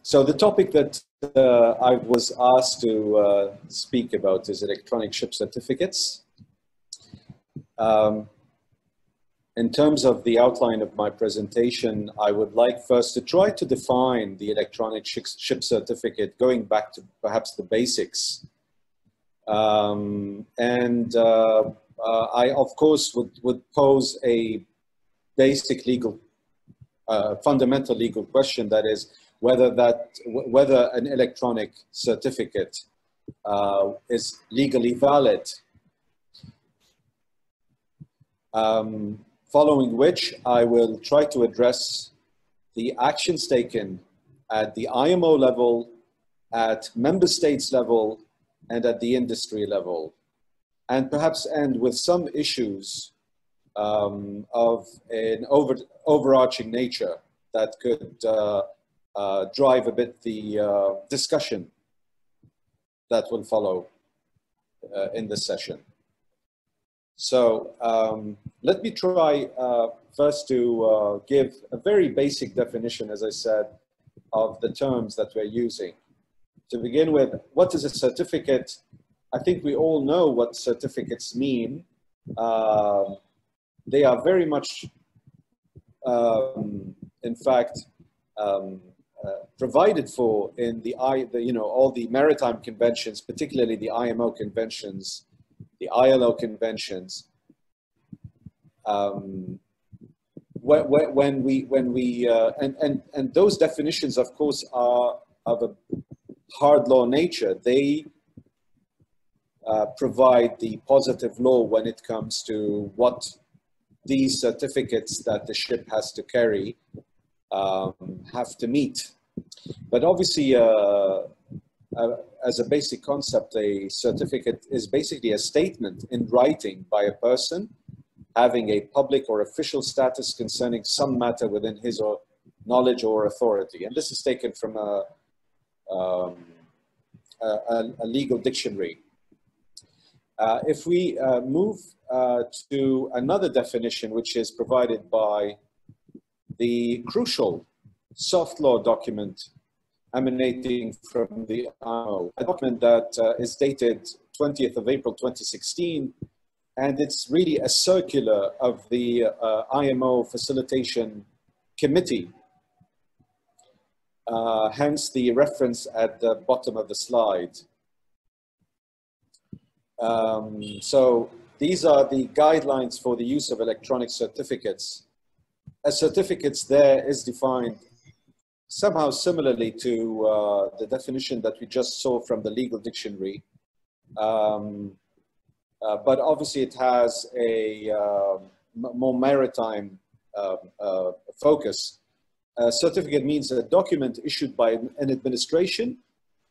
So the topic that I was asked to speak about is electronic ship certificates. In terms of the outline of my presentation, I would like first to try to define the electronic ship certificate, going back to perhaps the basics. I, of course, would pose a basic legal, fundamental legal question, that is, whether an electronic certificate is legally valid. Following which, I will try to address the actions taken at the IMO level, at member states level, and at the industry level, and perhaps end with some issues of an overarching nature that could drive a bit the discussion that will follow in this session. So let me try first to give a very basic definition, as I said, of the terms that we're using. To begin with, what is a certificate? I think we all know what certificates mean. They are very much, in fact, provided for in all the maritime conventions, particularly the IMO conventions, the ILO conventions. And those definitions, of course, are of a hard law nature. They provide the positive law when it comes to what these certificates that the ship has to carry have to meet. But obviously, as a basic concept, a certificate is basically a statement in writing by a person having a public or official status concerning some matter within his or knowledge or authority. And this is taken from a legal dictionary. If we move to another definition, which is provided by the crucial soft law document emanating from the IMO, a document that is dated 20th of April 2016, and it's really a circular of the IMO Facilitation Committee, hence the reference at the bottom of the slide. So these are the guidelines for the use of electronic certificates. A certificate there is defined somehow similarly to the definition that we just saw from the legal dictionary. But obviously it has a more maritime focus. A certificate means a document issued by an administration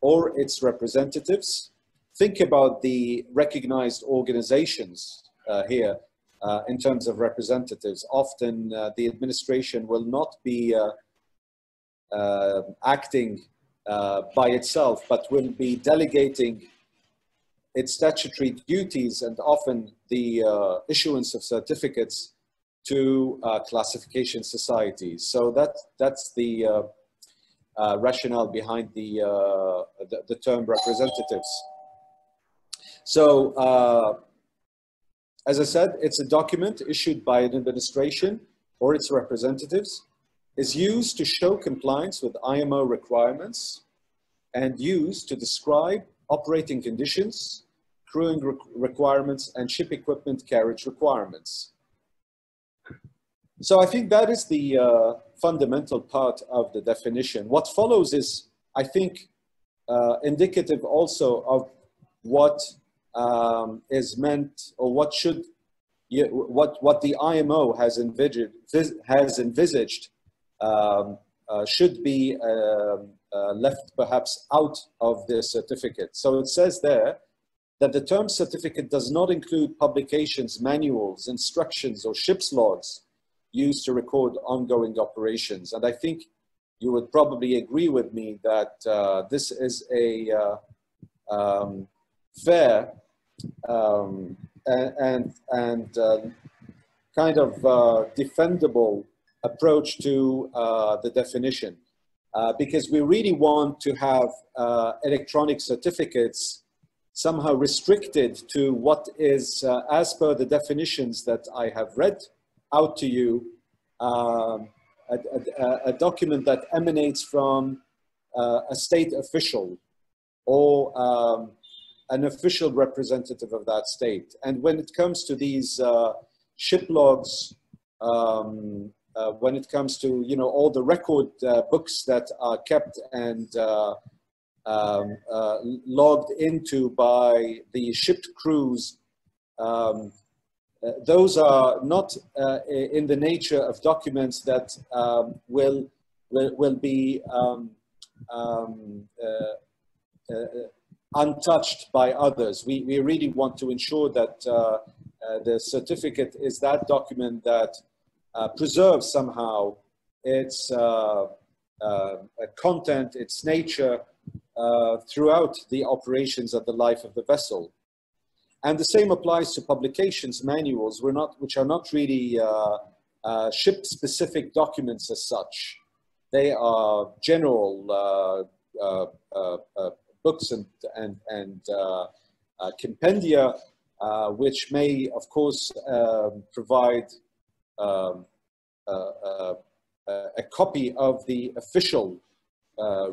or its representatives. Think about the recognized organizations here in terms of representatives. Often the administration will not be acting by itself, but will be delegating its statutory duties and often the issuance of certificates to classification societies. So that's the rationale behind the term representatives. So, as I said, it's a document issued by an administration or its representatives, is used to show compliance with IMO requirements and used to describe operating conditions, crewing requirements, and ship equipment carriage requirements. So I think that is the fundamental part of the definition. What follows is, I think, indicative also of what is meant, or what the IMO has envisaged should be left perhaps out of the certificate. So it says there that the term certificate does not include publications, manuals, instructions, or ship's logs used to record ongoing operations. And I think you would probably agree with me that this is a fair and kind of defendable approach to the definition. because we really want to have electronic certificates somehow restricted to what is, as per the definitions that I have read out to you, a document that emanates from a state official or an official representative of that state. And when it comes to these ship logs, when it comes to, you know, all the record books that are kept and logged into by the shipped crews, those are not in the nature of documents that will be untouched by others. We really want to ensure that the certificate is that document that preserves somehow its content, its nature throughout the operations of the life of the vessel. And the same applies to publications, manuals, which are not really ship-specific documents as such. They are general books and compendia, which may, of course, provide a copy of the official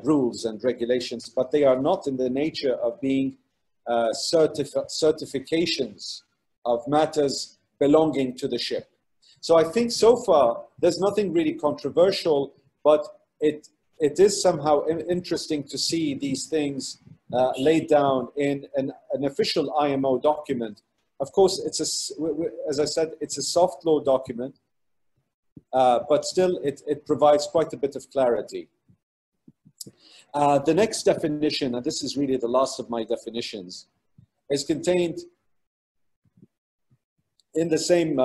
rules and regulations, but they are not in the nature of being certifications of matters belonging to the ship. So I think so far there's nothing really controversial, but it is somehow interesting to see these things laid down in an official IMO document. Of course, as I said, it's a soft law document, but still it provides quite a bit of clarity. The next definition, and this is really the last of my definitions, is contained in the same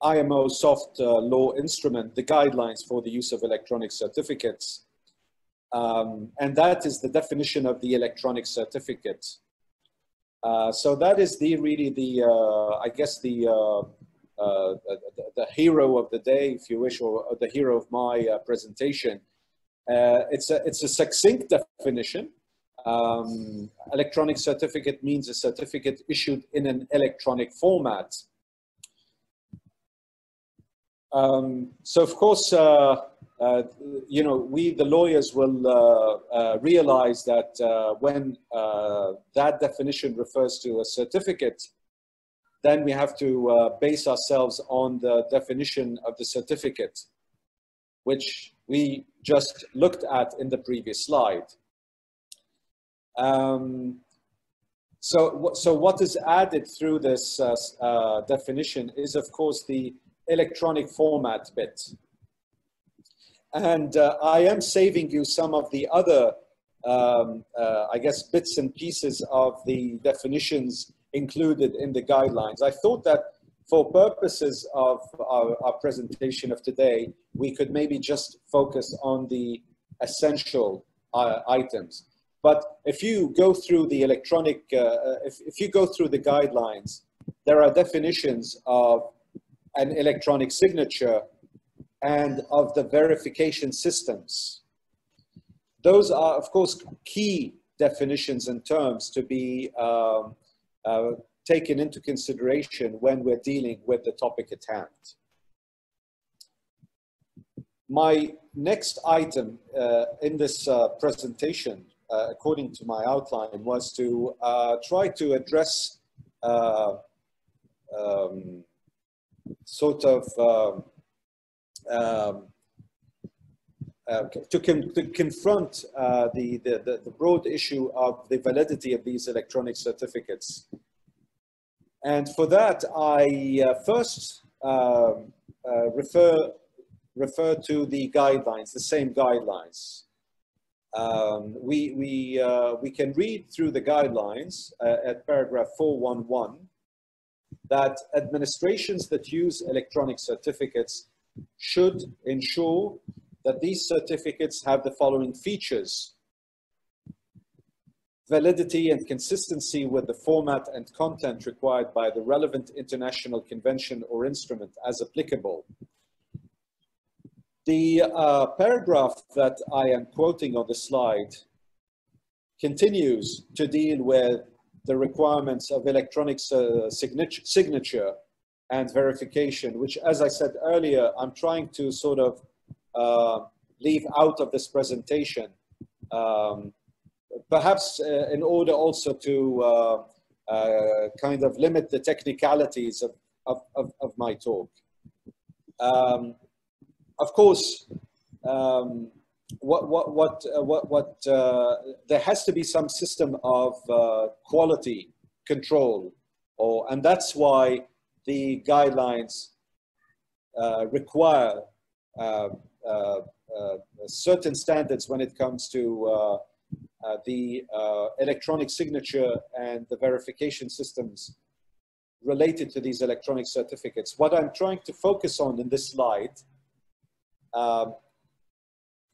IMO soft law instrument, the guidelines for the use of electronic certificates. And that is the definition of the electronic certificate. So that is really the, I guess, the hero of the day, if you wish, or the hero of my presentation. It's a succinct definition. Electronic certificate means a certificate issued in an electronic format. So of course, you know, we, the lawyers, will realize that when that definition refers to a certificate, then we have to base ourselves on the definition of the certificate, which we just looked at in the previous slide. So what is added through this definition is, of course, the electronic format bit. And I am saving you some of the other, I guess, bits and pieces of the definitions included in the guidelines. I thought that for purposes of our presentation of today, we could maybe just focus on the essential items. But if you go through the electronic, if you go through the guidelines, there are definitions of an electronic signature and of the verification systems. Those are, of course, key definitions and terms to be taken into consideration when we're dealing with the topic at hand. My next item in this presentation, according to my outline, was to try to address to confront the broad issue of the validity of these electronic certificates. And for that, I first refer to the guidelines, the same guidelines. We can read through the guidelines at paragraph 411 that administrations that use electronic certificates should ensure that these certificates have the following features: validity and consistency with the format and content required by the relevant international convention or instrument as applicable. The paragraph that I am quoting on the slide continues to deal with the requirements of electronic signature and verification, which, as I said earlier, I'm trying to sort of leave out of this presentation, perhaps in order also to kind of limit the technicalities of my talk. Of course, there has to be some system of quality control, and that's why the guidelines require certain standards when it comes to the electronic signature and the verification systems related to these electronic certificates. What I'm trying to focus on in this slide,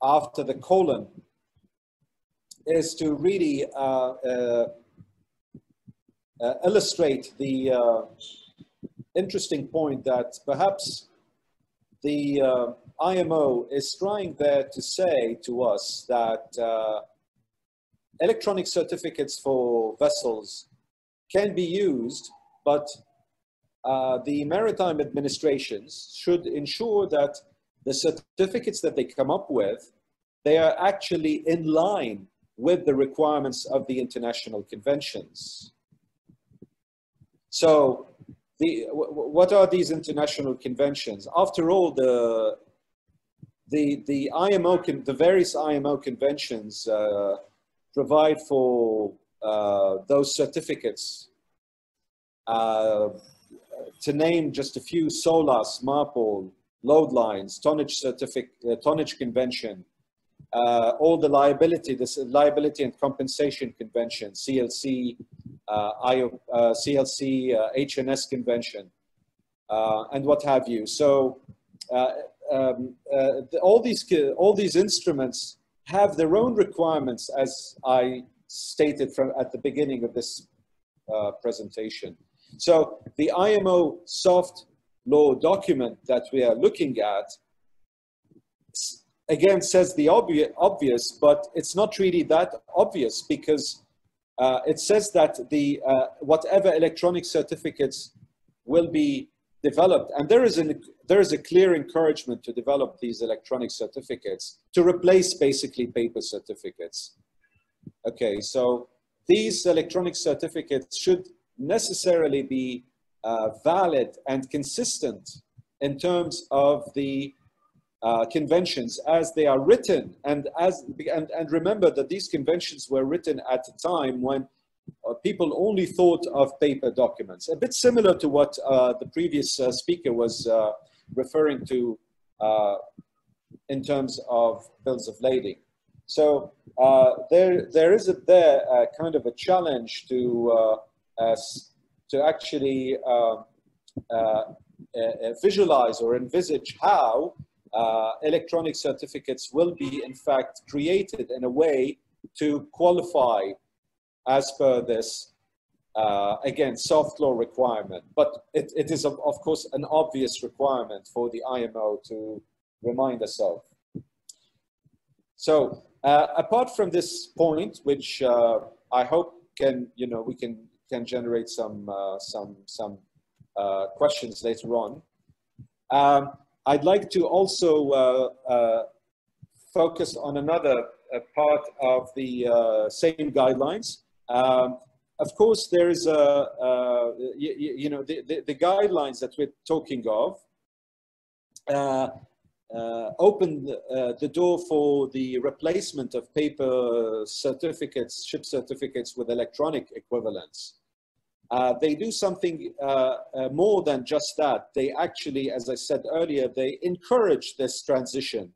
after the colon, is to really illustrate the interesting point that perhaps the IMO is trying there to say to us that electronic certificates for vessels can be used, but the maritime administrations should ensure that the certificates that they come up with, they are actually in line with the requirements of the international conventions. So what are these international conventions? After all, the various IMO conventions provide for those certificates. To name just a few: SOLAS, MARPOL, load lines, tonnage convention, all the liability and compensation convention, CLC, CLC, HNS convention, and what have you. So all these instruments have their own requirements, as I stated at the beginning of this presentation. So the Imo Soft Law Document that we are looking at, again, says the obvious, but it's not really that obvious, because it says that the whatever electronic certificates will be developed, and there is a clear encouragement to develop these electronic certificates to replace basically paper certificates. Okay, so these electronic certificates should necessarily be valid and consistent in terms of the conventions as they are written, and remember that these conventions were written at a time when people only thought of paper documents, a bit similar to what the previous speaker was referring to in terms of bills of lading. So there is kind of a challenge to actually visualize or envisage how electronic certificates will be in fact created in a way to qualify as per this, again, soft law requirement. But it is, of course, an obvious requirement for the IMO to remind us of. So apart from this point, which I hope we can generate some questions later on, I'd like to also focus on another part of the same guidelines. Of course, there is the guidelines that we're talking of open the door for the replacement of paper certificates, ship certificates, with electronic equivalents. They do something more than just that. They actually, as I said earlier, they encourage this transition,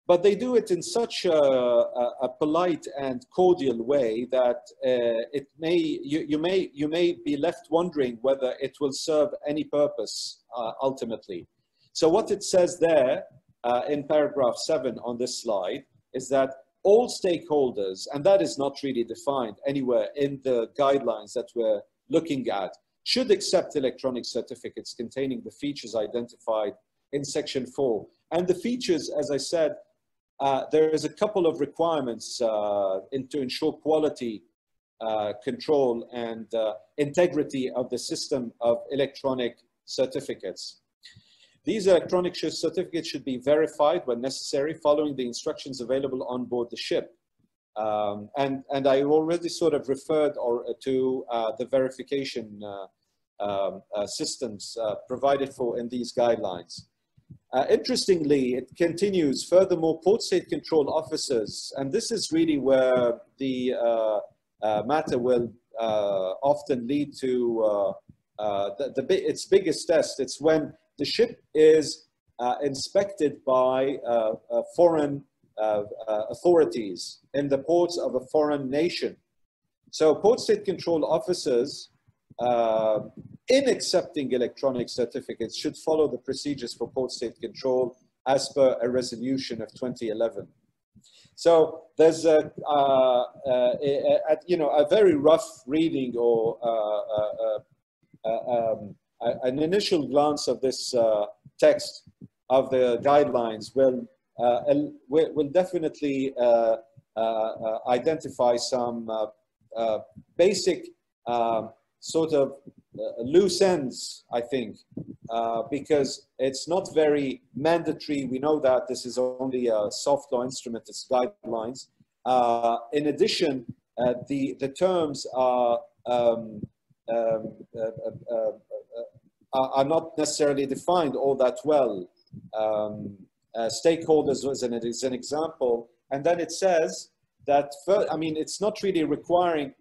but they do it in such a polite and cordial way that you may be left wondering whether it will serve any purpose ultimately. So what it says there in paragraph 7 on this slide is that all stakeholders, and that is not really defined anywhere in the guidelines that we're looking at, should accept electronic certificates containing the features identified in section 4. And the features, as I said, there is a couple of requirements to ensure quality control and integrity of the system of electronic certificates. These electronic certificates should be verified when necessary, following the instructions available on board the ship. And I already sort of referred to the verification systems provided for in these guidelines. Interestingly, it continues, furthermore, port state control officers, and this is really where the matter will often lead to its biggest test. It's when the ship is inspected by foreign authorities in the ports of a foreign nation. So port state control officers, in accepting electronic certificates, should follow the procedures for port state control as per a resolution of 2011. So there's a very rough reading or an initial glance of this text of the guidelines will definitely identify some basic sort of loose ends, I think, because it's not very mandatory. We know that this is only a soft law instrument, it's guidelines. In addition, the terms are not necessarily defined all that well. Stakeholders is an example, and then it says that, it's not really requiring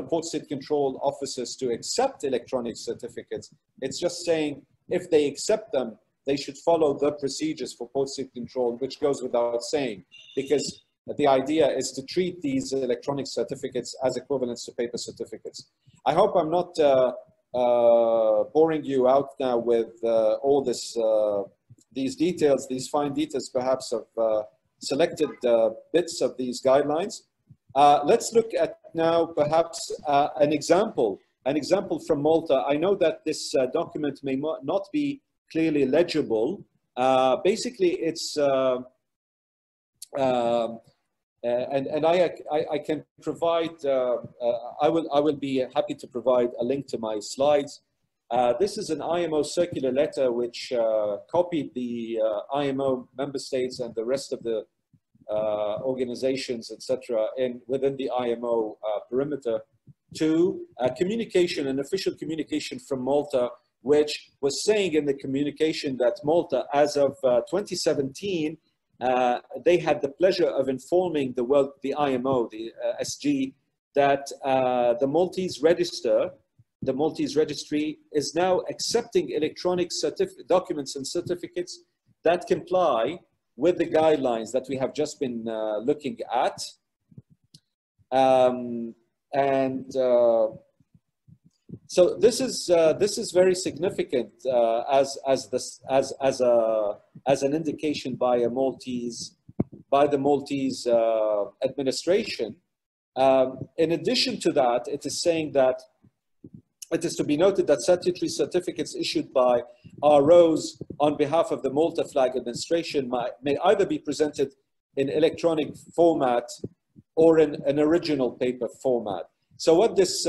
port state control officers to accept electronic certificates. It's just saying if they accept them, they should follow the procedures for port state control, which goes without saying, because the idea is to treat these electronic certificates as equivalents to paper certificates. I hope I'm not boring you out now with all these details, these fine details perhaps of selected bits of these guidelines. Let's look at now perhaps an example from Malta. I know that this document may not be clearly legible. Basically, it's and I can provide. I will be happy to provide a link to my slides. This is an IMO circular letter which copied the IMO member states and the rest of the organizations, etc., within the IMO perimeter, to an official communication from Malta, which was saying in the communication that Malta, as of 2017, they had the pleasure of informing the IMO, the SG, that the Maltese registry is now accepting electronic documents and certificates that comply with the guidelines that we have just been looking at. So this is very significant as an indication by the Maltese administration. In addition to that, it is saying that it is to be noted that statutory certificates issued by ROs on behalf of the Malta Flag Administration may either be presented in electronic format or in an original paper format. So what this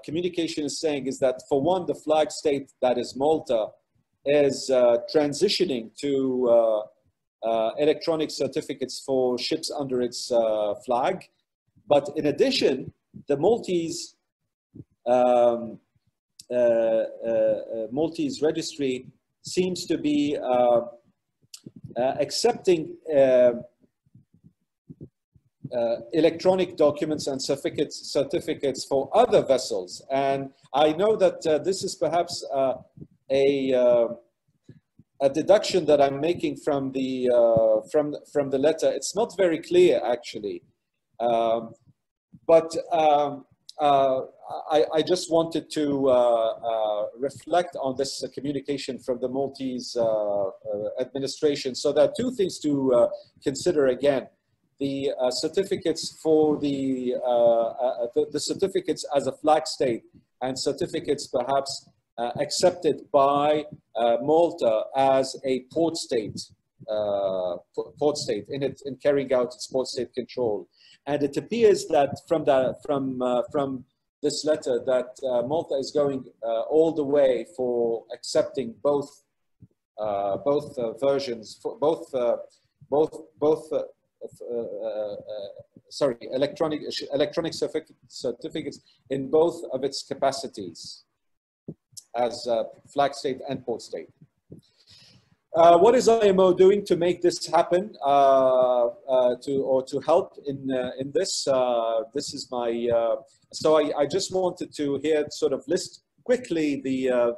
communication is saying is that, for one, the flag state, that is Malta, is transitioning to electronic certificates for ships under its flag. But in addition, the Maltese registry seems to be accepting electronic documents and certificates for other vessels. And I know that this is perhaps a deduction that I'm making from the letter. It's not very clear, actually, but I just wanted to reflect on this communication from the Maltese administration. So there are two things to consider again. The certificates for the certificates as a flag state, and certificates perhaps accepted by Malta as a port state, in carrying out its port state control. And it appears that from this letter that Malta is going all the way for accepting both versions, for electronic certificates in both of its capacities as flag state and port state. What is IMO doing to make this happen, to help in this? This is my. So I just wanted to here sort of list quickly the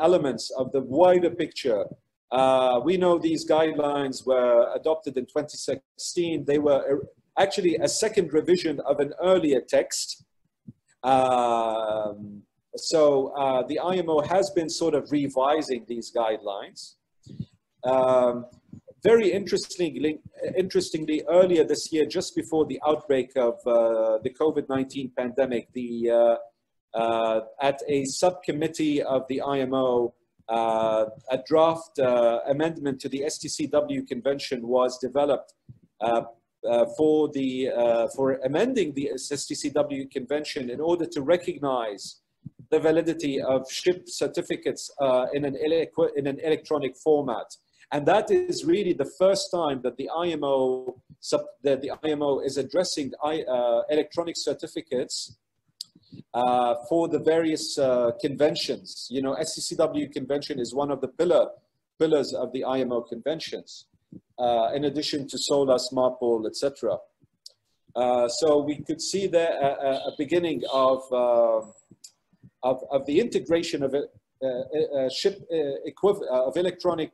elements of the wider picture. We know these guidelines were adopted in 2016. They were actually a second revision of an earlier text. So the IMO has been sort of revising these guidelines. Very interestingly, earlier this year, just before the outbreak of the COVID-19 pandemic, at a subcommittee of the IMO, a draft amendment to the STCW convention was developed for amending the STCW convention in order to recognize the validity of ship certificates in an electronic format. And that is really the first time that the IMO is addressing electronic certificates for the various conventions. You know, STCW convention is one of the pillars of the IMO conventions, in addition to SOLAS, MARPOL, etc. So we could see there a beginning of the integration of of electronic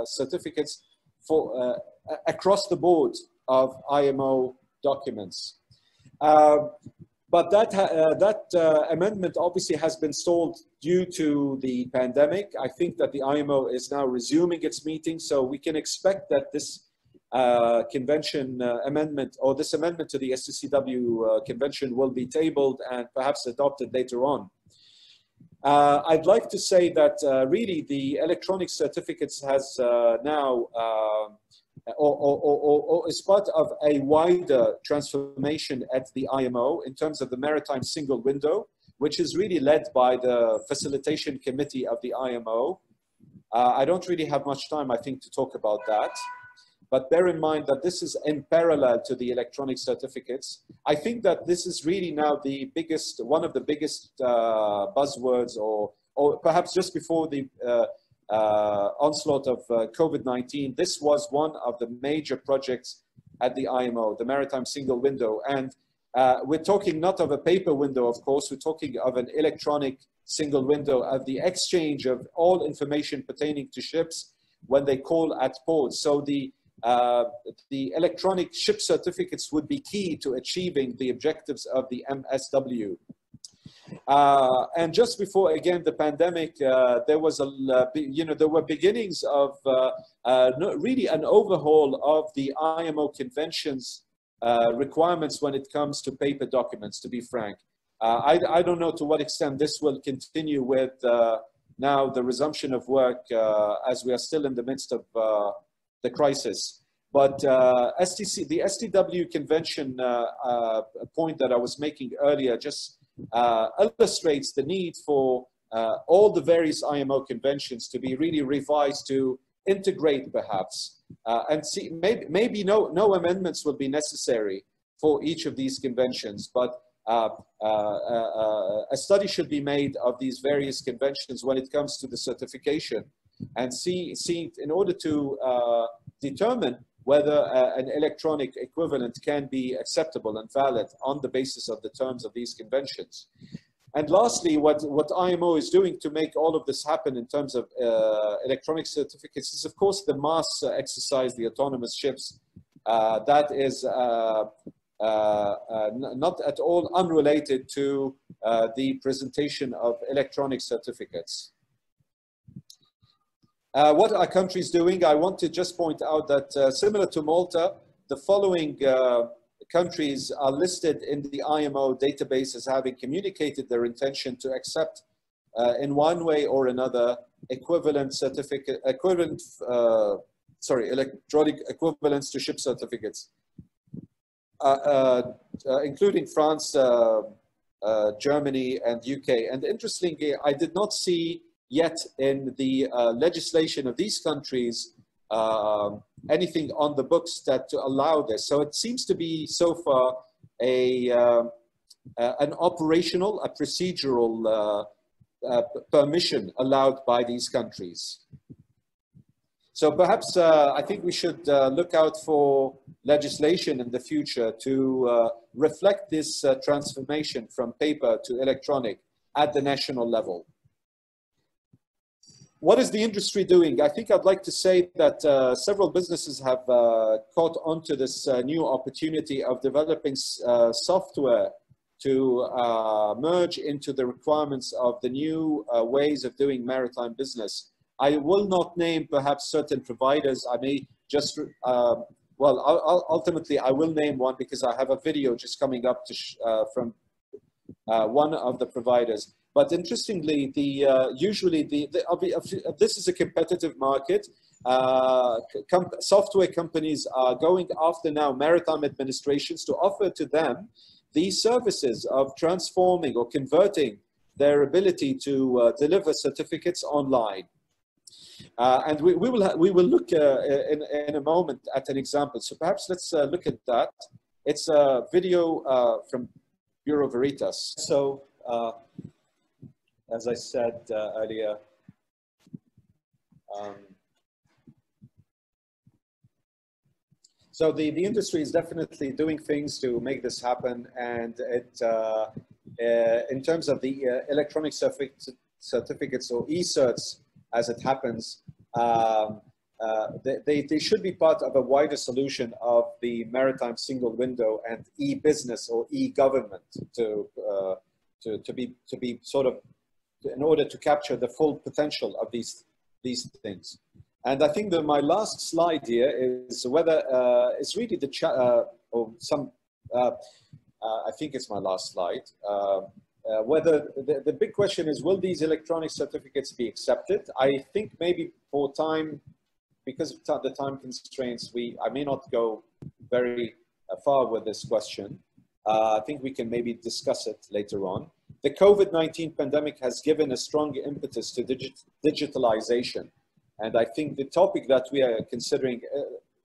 certificates for across the board of IMO documents. But that amendment obviously has been stalled due to the pandemic. I think that the IMO is now resuming its meeting, so we can expect that this convention amendment, or this amendment to the STCW convention, will be tabled and perhaps adopted later on. I'd like to say that really the electronic certificates has now, or is part of a wider transformation at the IMO in terms of the maritime single window, which is really led by the facilitation committee of the IMO. I don't really have much time, I think, to talk about that. But bear in mind that this is in parallel to the electronic certificates. I think that this is really now the biggest, one of the biggest buzzwords, or perhaps just before the onslaught of COVID-19, this was one of the major projects at the IMO, the Maritime Single Window. And we're talking not of a paper window, of course, we're talking of an electronic single window of the exchange of all information pertaining to ships when they call at ports. So the electronic ship certificates would be key to achieving the objectives of the MSW. And just before, again, the pandemic, there was there were beginnings of really an overhaul of the IMO conventions requirements when it comes to paper documents, to be frank. I don't know to what extent this will continue with now the resumption of work as we are still in the midst of the crisis. But the STW convention point that I was making earlier just illustrates the need for all the various IMO conventions to be really revised to integrate perhaps and see maybe no amendments will be necessary for each of these conventions, but a study should be made of these various conventions when it comes to the certification and see in order to determine whether an electronic equivalent can be acceptable and valid on the basis of the terms of these conventions. And lastly, what IMO is doing to make all of this happen in terms of electronic certificates is, of course, the MAS exercise, the autonomous ships. That is not at all unrelated to the presentation of electronic certificates. What are countries doing? I want to just point out that similar to Malta, the following countries are listed in the IMO database as having communicated their intention to accept in one way or another, electronic equivalents to ship certificates, including France, Germany, and UK. And interestingly, I did not see yet in the legislation of these countries anything on the books that to allow this. So it seems to be so far an operational, a procedural permission allowed by these countries. So perhaps I think we should look out for legislation in the future to reflect this transformation from paper to electronic at the national level. What is the industry doing? I think I'd like to say that several businesses have caught onto this new opportunity of developing software to merge into the requirements of the new ways of doing maritime business. I will not name perhaps certain providers. I may just, ultimately I will name one because I have a video just coming up to from one of the providers. But interestingly, usually this is a competitive market. Software companies are going after now maritime administrations to offer to them these services of transforming or converting their ability to deliver certificates online. And we will look in a moment at an example. So perhaps let's look at that. It's a video from Bureau Veritas. So as I said earlier, so the industry is definitely doing things to make this happen, and it in terms of the electronic certificates or e-certs, as it happens, they should be part of a wider solution of the maritime single window and e-business or e-government to be sort of, in order to capture the full potential of these things. And I think that my last slide here is whether it's really the I think it's my last slide. Whether the big question is, will these electronic certificates be accepted? I think maybe for time, because of the time constraints, I may not go very far with this question. I think we can maybe discuss it later on. The COVID-19 pandemic has given a strong impetus to digitalization. And I think the topic that we are considering,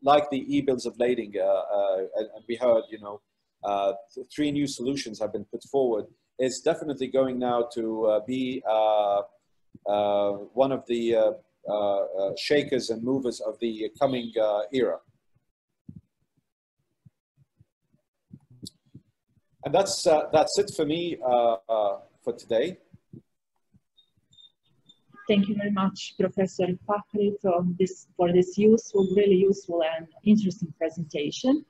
like the e-bills of lading, and we heard, 3 new solutions have been put forward, is definitely going now to be one of the shakers and movers of the coming era. And that's it for me for today. Thank you very much, Professor Fakhry, for this really useful and interesting presentation.